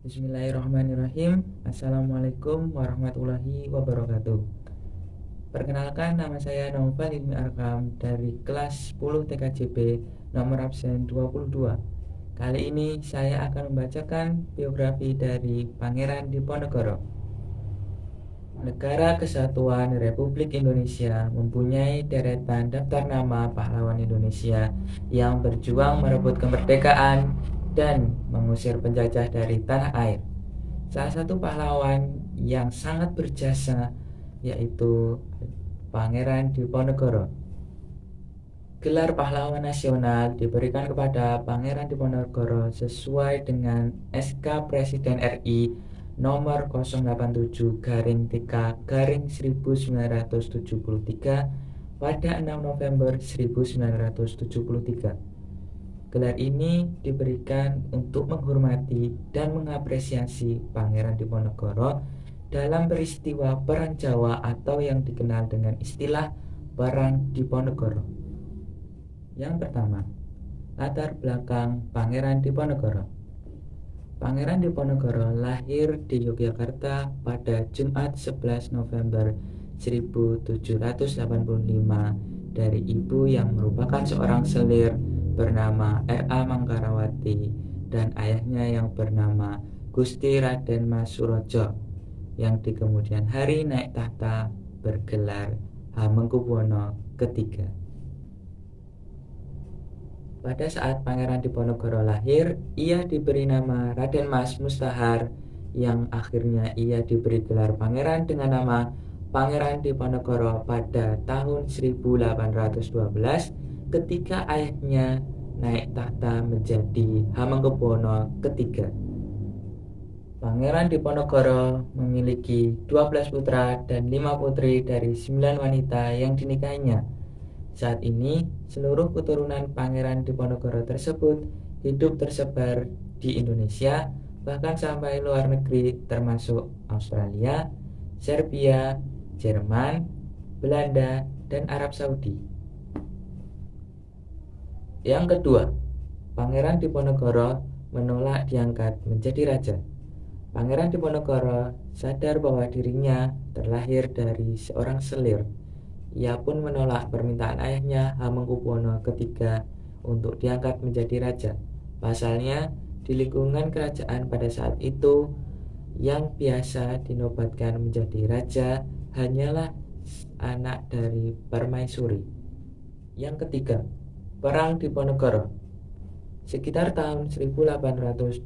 Bismillahirrahmanirrahim. Assalamualaikum warahmatullahi wabarakatuh. Perkenalkan, nama saya Naufal Ilmi Arkam dari kelas 10 TKJB nomor absen 22. Kali ini saya akan membacakan biografi dari Pangeran Diponegoro. Negara Kesatuan Republik Indonesia mempunyai deretan daftar nama pahlawan Indonesia yang berjuang merebut kemerdekaan dan mengusir penjajah dari tanah air. Salah satu pahlawan yang sangat berjasa yaitu Pangeran Diponegoro. Gelar pahlawan nasional diberikan kepada Pangeran Diponegoro sesuai dengan SK Presiden RI nomor 087-3/1973 pada 6 November 1973. Gelar ini diberikan untuk menghormati dan mengapresiasi Pangeran Diponegoro dalam peristiwa Perang Jawa atau yang dikenal dengan istilah Perang Diponegoro. Yang pertama, latar belakang Pangeran Diponegoro. Pangeran Diponegoro lahir di Yogyakarta pada Jumat 11 November 1785 dari ibu yang merupakan seorang selir bernama R.A. Manggarawati dan ayahnya yang bernama Gusti Raden Mas Surojo yang di kemudian hari naik tahta bergelar Hamengkubuwono III. Pada saat Pangeran Diponegoro lahir, ia diberi nama Raden Mas Mustahar yang akhirnya ia diberi gelar pangeran dengan nama Pangeran Diponegoro pada tahun 1812 ketika ayahnya naik tahta menjadi Hamengkubuwono III. Pangeran Diponegoro memiliki 12 putra dan 5 putri dari 9 wanita yang dinikahinya. Saat ini, seluruh keturunan Pangeran Diponegoro tersebut hidup tersebar di Indonesia, bahkan sampai luar negeri termasuk Australia, Serbia, Jerman, Belanda, dan Arab Saudi. Yang kedua, Pangeran Diponegoro menolak diangkat menjadi raja. Pangeran Diponegoro sadar bahwa dirinya terlahir dari seorang selir. Ia pun menolak permintaan ayahnya Hamengkubuwono III untuk diangkat menjadi raja. Pasalnya, di lingkungan kerajaan pada saat itu, yang biasa dinobatkan menjadi raja hanyalah anak dari permaisuri. Yang ketiga, Perang Diponegoro. Sekitar tahun 1825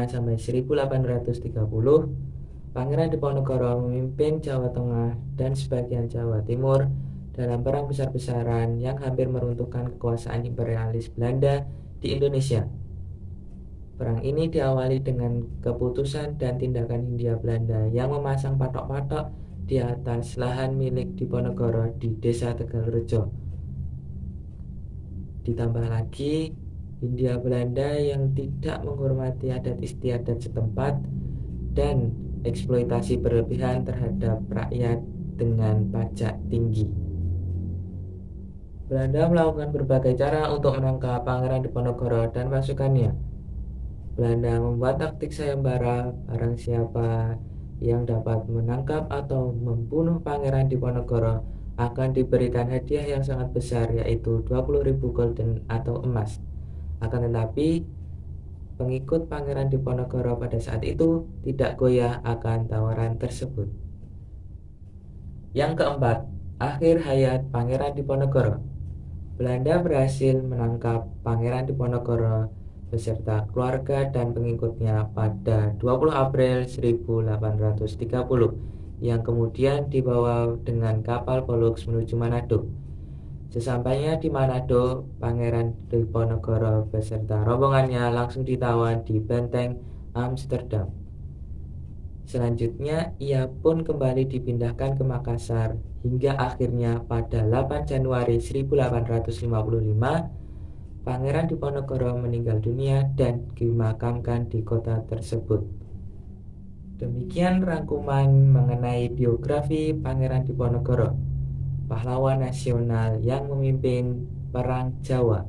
sampai 1830, Pangeran Diponegoro memimpin Jawa Tengah dan sebagian Jawa Timur dalam perang besar-besaran yang hampir meruntuhkan kekuasaan imperialis Belanda di Indonesia. Perang ini diawali dengan keputusan dan tindakan Hindia Belanda yang memasang patok-patok di atas lahan milik Diponegoro di Desa Tegalrejo. Ditambah lagi, Hindia Belanda yang tidak menghormati adat istiadat setempat dan eksploitasi berlebihan terhadap rakyat dengan pajak tinggi. Belanda melakukan berbagai cara untuk menangkap Pangeran Diponegoro dan pasukannya. Belanda membuat taktik sayembara, barang siapa yang dapat menangkap atau membunuh Pangeran Diponegoro akan diberikan hadiah yang sangat besar, yaitu 20.000 gulden atau emas. Akan tetapi, pengikut Pangeran Diponegoro pada saat itu tidak goyah akan tawaran tersebut. Yang keempat, akhir hayat Pangeran Diponegoro. Belanda berhasil menangkap Pangeran Diponegoro beserta keluarga dan pengikutnya pada 20 April 1830 yang kemudian dibawa dengan kapal Pollux menuju Manado. Sesampainya di Manado, Pangeran Diponegoro beserta rombongannya langsung ditawan di Benteng Amsterdam. Selanjutnya, ia pun kembali dipindahkan ke Makassar hingga akhirnya pada 8 Januari 1855, Pangeran Diponegoro meninggal dunia dan dimakamkan di kota tersebut. Demikian rangkuman mengenai biografi Pangeran Diponegoro, pahlawan nasional yang memimpin Perang Jawa.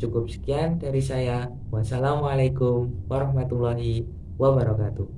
Cukup sekian dari saya. Wassalamualaikum warahmatullahi wabarakatuh.